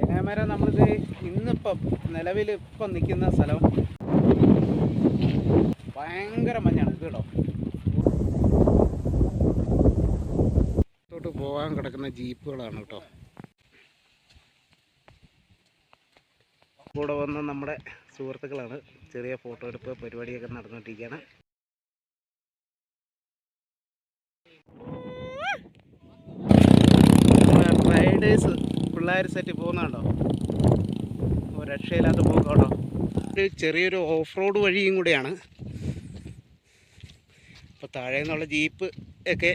Camera നമ്മളിത് ഇന്നിപ്പം നിലവിൽ ഇപ്പം നിൽക്കുന്ന സ്ഥലം ഭയങ്കര മഞ്ഞാണ് കേട്ടോ. ോട്ട് പോകാൻ കിടക്കുന്ന ജീപ്പുകളാണ് കേട്ടോ. കൂടെ വന്ന് നമ്മുടെ സുഹൃത്തുക്കളാണ്. ചെറിയ ഫോട്ടോ എടുപ്പ് പരിപാടിയൊക്കെ നടന്നുകൊണ്ടിരിക്കുകയാണ്. റൈഡേഴ്സ് പിള്ളേർ സെറ്റ് പോകുന്നുണ്ടോ, രക്ഷയില്ലാത്ത പോക്കോട്ടോ. ഒരു ചെറിയൊരു ഓഫ് റോഡ് വഴിയും കൂടെയാണ്. അപ്പോൾ താഴെ നിന്നുള്ള ജീപ്പ് ഒക്കെ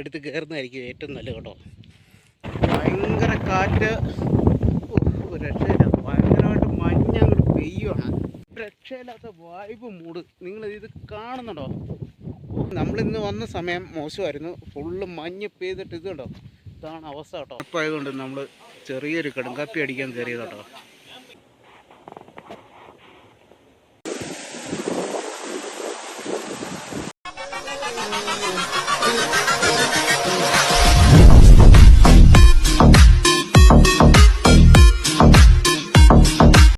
എടുത്ത് കയറുന്നതായിരിക്കും ഏറ്റവും നല്ലത് കേട്ടോ. ഭയങ്കര കാറ്റ്, രക്ഷയില്ല. ഭയങ്കരമായിട്ട് മഞ്ഞ് അങ്ങോട്ട് പെയ്യുവാണ്. രക്ഷയില്ലാത്ത വൈബ് മൂഡ്. നിങ്ങളിത് കാണുന്നുണ്ടോ? നമ്മളിന്ന് വന്ന സമയം മോശമായിരുന്നു. ഫുള്ള് മഞ്ഞ് പെയ്തിട്ട് ഇത് കണ്ടോ, ഇതാണ് അവസ്ഥ കേട്ടോ. അപ്പോൾ ആയതുകൊണ്ട് നമ്മൾ ചെറിയൊരു കടുങ്കാപ്പി അടിക്കാൻ കയറിയത് കേട്ടോ.